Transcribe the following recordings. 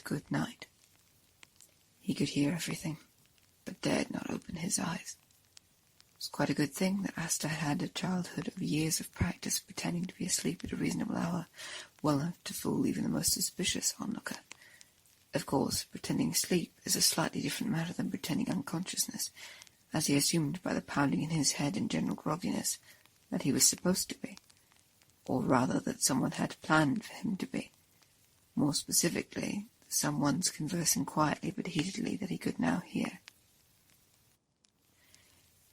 good night. He could hear everything, but dared not open his eyes. It was quite a good thing that Asta had had a childhood of years of practice pretending to be asleep at a reasonable hour, well enough to fool even the most suspicious onlooker. Of course, pretending sleep is a slightly different matter than pretending unconsciousness, as he assumed by the pounding in his head and general grogginess that he was supposed to be, or rather that someone had planned for him to be. More specifically, someone's conversing quietly but heatedly that he could now hear.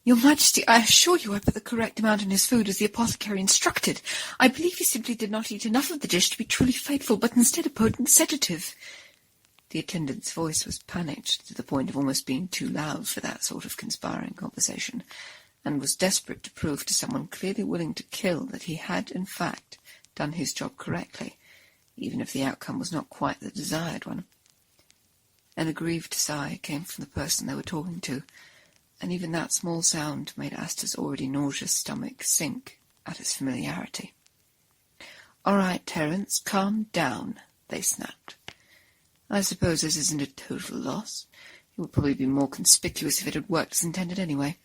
"Your Majesty, I assure you I put the correct amount in his food as the apothecary instructed. I believe he simply did not eat enough of the dish to be truly faithful, but instead a potent sedative." The attendant's voice was panicked to the point of almost being too loud for that sort of conspiring conversation, and was desperate to prove to someone clearly willing to kill that he had, in fact, done his job correctly, even if the outcome was not quite the desired one. An aggrieved sigh came from the person they were talking to, and even that small sound made Asta's already nauseous stomach sink at its familiarity. "All right, Terence, calm down," they snapped. "I suppose this isn't a total loss. It would probably be more conspicuous if it had worked as intended anyway.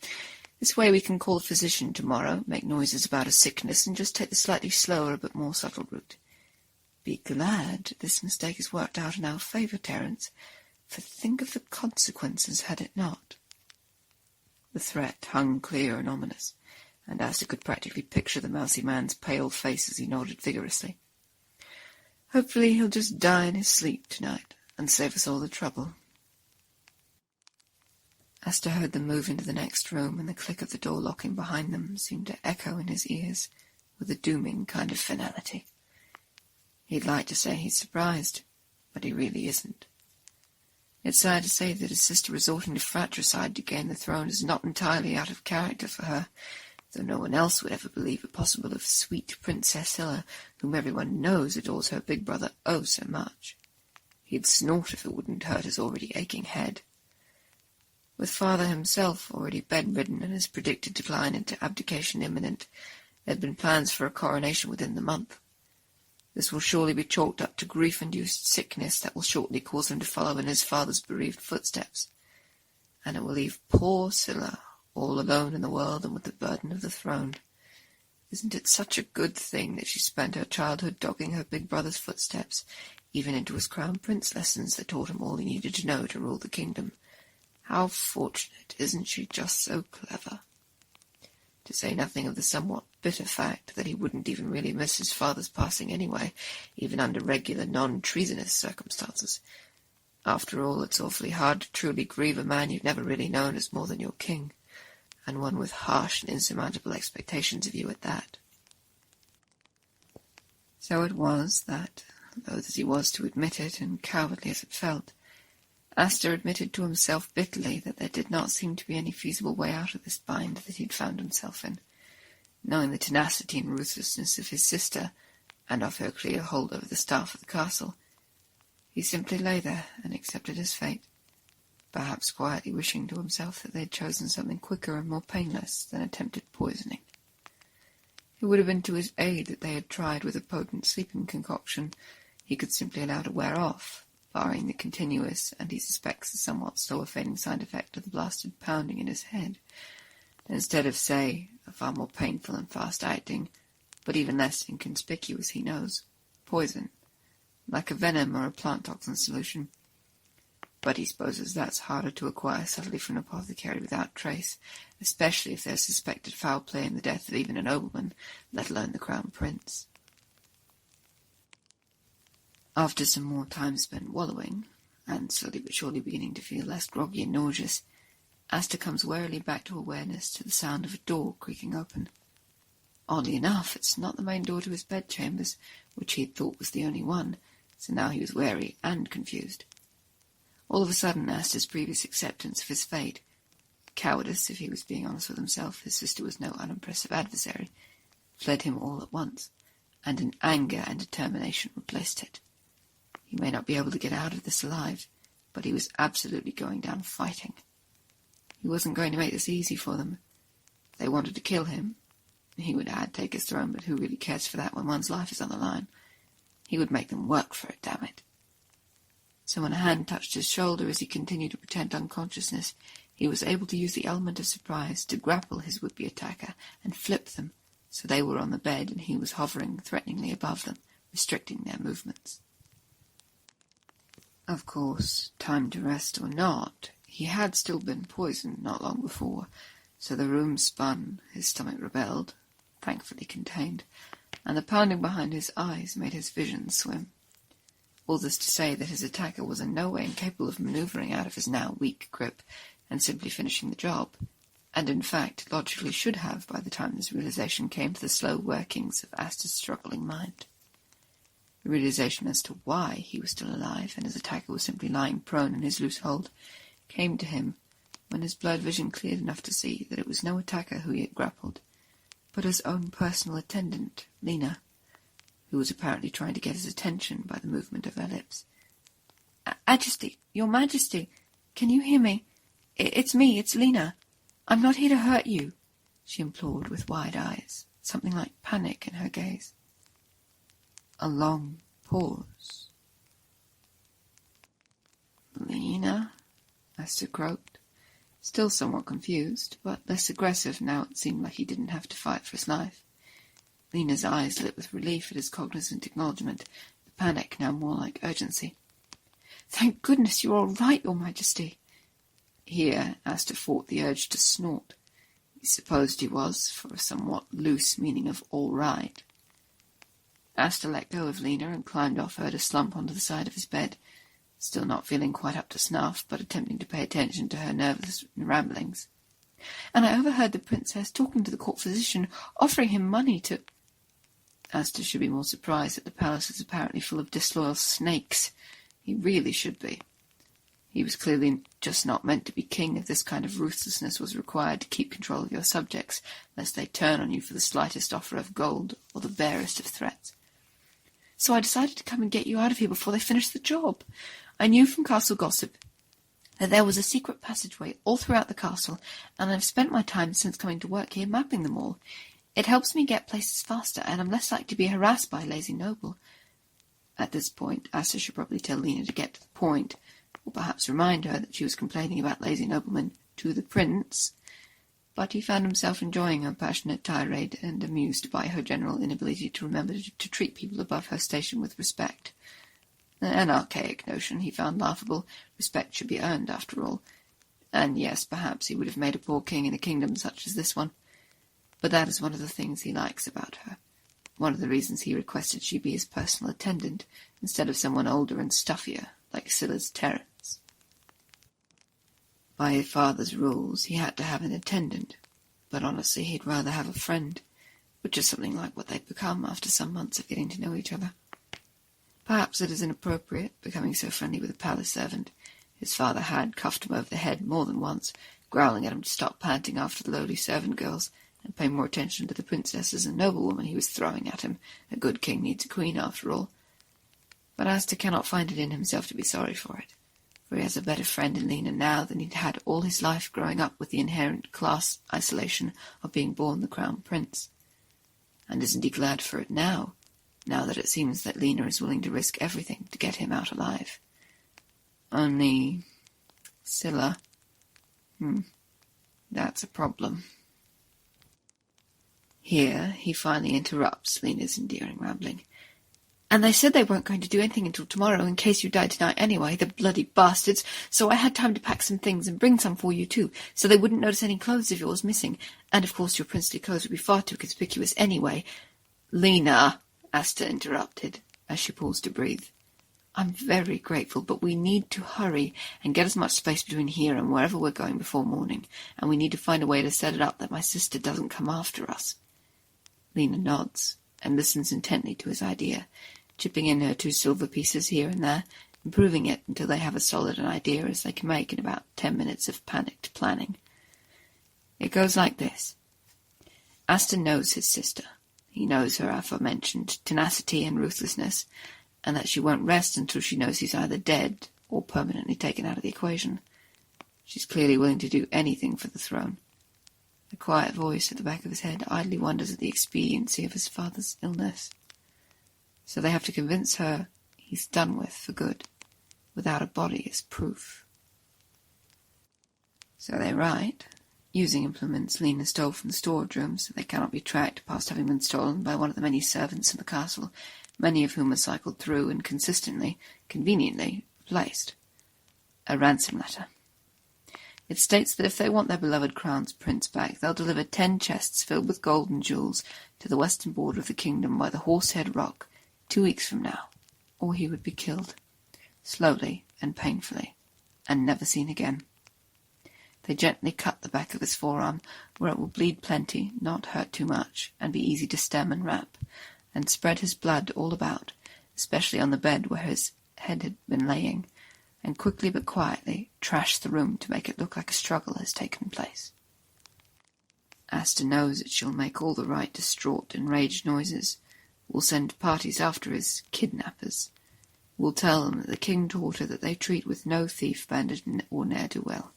This way we can call a physician tomorrow, make noises about a sickness, and just take the slightly slower but more subtle route. Be glad this mistake has worked out in our favour, Terence, for think of the consequences had it not." The threat hung clear and ominous, and Asta could practically picture the mousy man's pale face as he nodded vigorously. "Hopefully he'll just die in his sleep tonight, and save us all the trouble." Asta heard them move into the next room, and the click of the door locking behind them seemed to echo in his ears with a dooming kind of finality. He'd like to say he's surprised, but he really isn't. It's sad to say that his sister resorting to fratricide to gain the throne is not entirely out of character for her, though no one else would ever believe it possible of sweet Princess Hilla, whom everyone knows adores her big brother oh so much. He'd snort if it wouldn't hurt his already aching head. With father himself already bedridden and his predicted decline into abdication imminent, there had been plans for a coronation within the month. This will surely be chalked up to grief-induced sickness that will shortly cause him to follow in his father's bereaved footsteps, and it will leave poor Scylla all alone in the world and with the burden of the throne. Isn't it such a good thing that she spent her childhood dogging her big brother's footsteps, even into his crown prince lessons that taught him all he needed to know to rule the kingdom? How fortunate, isn't she just so clever? To say nothing of the somewhat bitter fact that he wouldn't even really miss his father's passing anyway, even under regular non-treasonous circumstances. After all, it's awfully hard to truly grieve a man you've never really known as more than your king, and one with harsh and insurmountable expectations of you at that. So it was that, loath as he was to admit it, and cowardly as it felt, Asta admitted to himself bitterly that there did not seem to be any feasible way out of this bind that he had found himself in, knowing the tenacity and ruthlessness of his sister, and of her clear hold over the staff of the castle. He simply lay there and accepted his fate, perhaps quietly wishing to himself that they had chosen something quicker and more painless than attempted poisoning. It would have been to his aid that they had tried with a potent sleeping concoction he could simply allow to wear off, barring the continuous, and he suspects the somewhat slower fading side effect of the blasted pounding in his head, instead of, say, a far more painful and fast-acting, but even less inconspicuous, he knows, poison, like a venom or a plant toxin solution. But he supposes that's harder to acquire subtly from an apothecary without trace, especially if there's suspected foul play in the death of even a nobleman, let alone the crown prince. After some more time spent wallowing, and slowly but surely beginning to feel less groggy and nauseous, Asta comes warily back to awareness to the sound of a door creaking open. Oddly enough, it's not the main door to his bedchambers, which he had thought was the only one, so now he was wary and confused. All of a sudden, Asta's previous acceptance of his fate, cowardice, if he was being honest with himself, his sister was no unimpressive adversary, fled him all at once, and an anger and determination replaced it. He may not be able to get out of this alive, but he was absolutely going down fighting. He wasn't going to make this easy for them. If they wanted to kill him, he would take his throne, but who really cares for that when one's life is on the line? He would make them work for it, damn it. So when a hand touched his shoulder as he continued to pretend unconsciousness, he was able to use the element of surprise to grapple his would-be attacker and flip them, so they were on the bed and he was hovering threateningly above them, restricting their movements. Of course, time to rest or not, he had still been poisoned not long before, so the room spun, his stomach rebelled, thankfully contained, and the pounding behind his eyes made his vision swim. All this to say that his attacker was in no way incapable of manoeuvring out of his now weak grip and simply finishing the job, and in fact logically should have by the time this realization came to the slow workings of Asta's struggling mind. The realization as to why he was still alive and his attacker was simply lying prone in his loose hold came to him when his blurred vision cleared enough to see that it was no attacker who he had grappled, but his own personal attendant, Lena, who was apparently trying to get his attention by the movement of her lips. "Majesty, Your Majesty, can you hear me? It's me, it's Lena. I'm not here to hurt you," she implored with wide eyes, something like panic in her gaze. A long pause. "Lena?" Asta croaked, still somewhat confused, but less aggressive now it seemed like he didn't have to fight for his life. Lena's eyes lit with relief at his cognizant acknowledgement, the panic now more like urgency. "Thank goodness you're all right, Your Majesty." Here Asta fought the urge to snort. He supposed he was, for a somewhat loose meaning of all right. Asta let go of Lena and climbed off her to slump onto the side of his bed, still not feeling quite up to snuff, but attempting to pay attention to her nervous ramblings. "And I overheard the princess talking to the court physician, offering him money to—" Asta should be more surprised that the palace is apparently full of disloyal snakes. He really should be. He was clearly just not meant to be king if this kind of ruthlessness was required to keep control of your subjects, lest they turn on you for the slightest offer of gold or the barest of threats. "So I decided to come and get you out of here before they finished the job. I knew from castle gossip that there was a secret passageway all throughout the castle, and I've spent my time since coming to work here mapping them all. It helps me get places faster, and I'm less likely to be harassed by a lazy noble." At this point, Asta should probably tell Lena to get to the point, or perhaps remind her that she was complaining about lazy noblemen to the prince, but he found himself enjoying her passionate tirade and amused by her general inability to remember to treat people above her station with respect. An archaic notion he found laughable. Respect should be earned, after all. And yes, perhaps he would have made a poor king in a kingdom such as this one. But that is one of the things he likes about her. One of the reasons he requested she be his personal attendant, instead of someone older and stuffier, like Scylla's Terence. By his father's rules, he had to have an attendant, but honestly he'd rather have a friend, which is something like what they'd become after some months of getting to know each other. Perhaps it is inappropriate, becoming so friendly with a palace servant. His father had cuffed him over the head more than once, growling at him to stop panting after the lowly servant girls, and pay more attention to the princesses and noblewomen he was throwing at him. A good king needs a queen, after all. But Asta cannot find it in himself to be sorry for it, for he has a better friend in Lena now than he'd had all his life growing up with the inherent class isolation of being born the crown prince. And isn't he glad for it now that it seems that Lena is willing to risk everything to get him out alive? Only Scylla. That's a problem. Here he finally interrupts Lena's endearing rambling. "And they said they weren't going to do anything until tomorrow in case you died tonight anyway, the bloody bastards, so I had time to pack some things and bring some for you too, so they wouldn't notice any clothes of yours missing, and of course your princely clothes would be far too conspicuous anyway." "Lena," Asta interrupted, as she paused to breathe. "I'm very grateful, but we need to hurry and get as much space between here and wherever we're going before morning, and we need to find a way to set it up that my sister doesn't come after us." Lena nods and listens intently to his idea, chipping in her 2 silver pieces here and there, improving it until they have as solid an idea as they can make in about 10 minutes of panicked planning. It goes like this. Asta knows his sister. He knows her aforementioned tenacity and ruthlessness, and that she won't rest until she knows he's either dead or permanently taken out of the equation. She's clearly willing to do anything for the throne. The quiet voice at the back of his head idly wonders at the expediency of his father's illness. So they have to convince her he's done with for good. without a body as proof. So they write, using implements Lena stole from the storage room so they cannot be tracked past having been stolen by one of the many servants in the castle, many of whom are cycled through and consistently, conveniently, replaced. A ransom letter. It states that if they want their beloved crown's prince back, they'll deliver 10 chests filled with gold and jewels to the western border of the kingdom by the Horsehead Rock 2 weeks from now, or he would be killed, slowly and painfully, and never seen again. They gently cut the back of his forearm, where it will bleed plenty, not hurt too much, and be easy to stem and wrap, and spread his blood all about, especially on the bed where his head had been laying, and quickly but quietly trash the room to make it look like a struggle has taken place. Asta knows that she'll make all the right distraught, enraged noises, will send parties after his kidnappers, will tell them that the king taught her that they treat with no thief, bandit, or ne'er-do-well.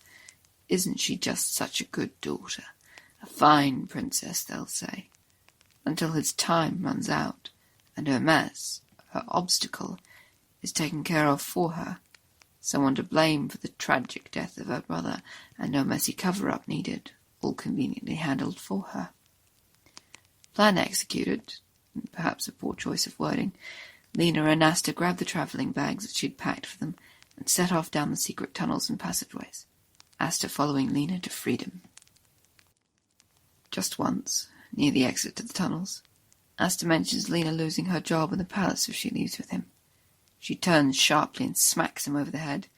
Isn't she just such a good daughter? A fine princess, they'll say, until his time runs out, and her mess, her obstacle, is taken care of for her. Someone to blame for the tragic death of her brother, and no messy cover-up needed, all conveniently handled for her. Plan executed, perhaps a poor choice of wording, Lena and Asta grabbed the travelling bags that she'd packed for them and set off down the secret tunnels and passageways, Asta following Lena to freedom. Just once, near the exit to the tunnels, Asta mentions Lena losing her job in the palace if she leaves with him. She turns sharply and smacks him over the head.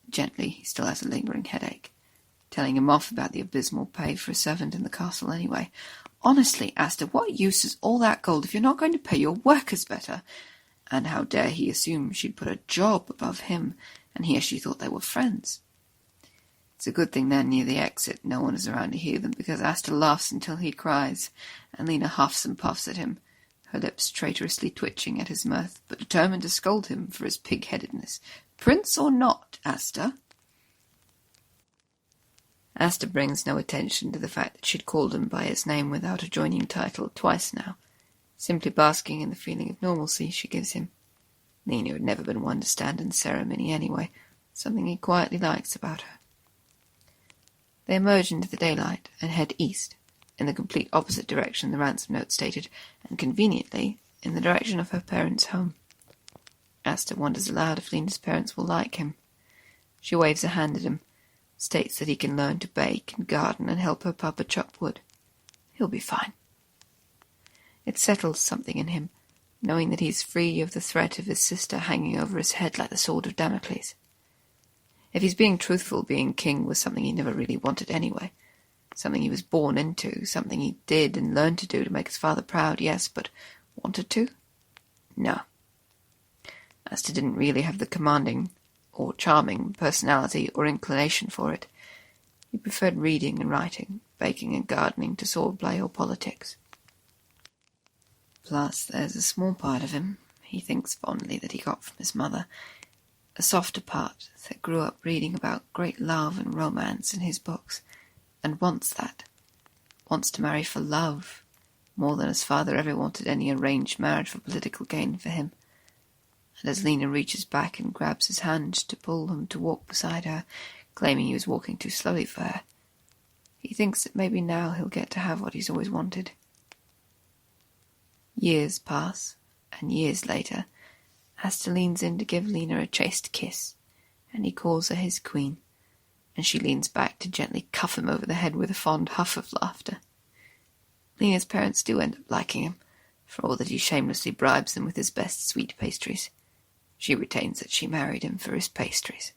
Gently, he still has a lingering headache, telling him off about the abysmal pay for a servant in the castle anyway. Honestly, Asta, what use is all that gold if you're not going to pay your workers better? And how dare he assume she'd put a job above him, and he or she thought they were friends? It's a good thing they're near the exit, no one is around to hear them, because Asta laughs until he cries, and Lena huffs and puffs at him, her lips traitorously twitching at his mirth, but determined to scold him for his pig-headedness. Prince or not, Asta? Asta brings no attention to the fact that she'd called him by his name without a joining title twice now, simply basking in the feeling of normalcy she gives him. Lena had never been one to stand in ceremony anyway, something he quietly likes about her. They emerge into the daylight and head east, in the complete opposite direction the ransom note stated, and conveniently in the direction of her parents' home. Asta wonders aloud if Lena's parents will like him. She waves a hand at him, states that he can learn to bake and garden and help her papa chop wood. He'll be fine. It settles something in him, knowing that he's free of the threat of his sister hanging over his head like the sword of Damocles. If he's being truthful, being king was something he never really wanted anyway. Something he was born into, something he did and learned to do to make his father proud, yes, but wanted to? No. Asta didn't really have the commanding or charming personality or inclination for it. He preferred reading and writing, baking and gardening to swordplay or politics. Plus, there's a small part of him, he thinks fondly, that he got from his mother, a softer part that grew up reading about great love and romance in his books, and wants that, wants to marry for love, more than his father ever wanted any arranged marriage for political gain for him. And as Lena reaches back and grabs his hand to pull him to walk beside her, claiming he was walking too slowly for her, he thinks that maybe now he'll get to have what he's always wanted. Years pass, and years later, Asta leans in to give Lena a chaste kiss, and he calls her his queen, and she leans back to gently cuff him over the head with a fond huff of laughter. Lena's parents do end up liking him, for all that he shamelessly bribes them with his best sweet pastries. She retains that she married him for his pastries.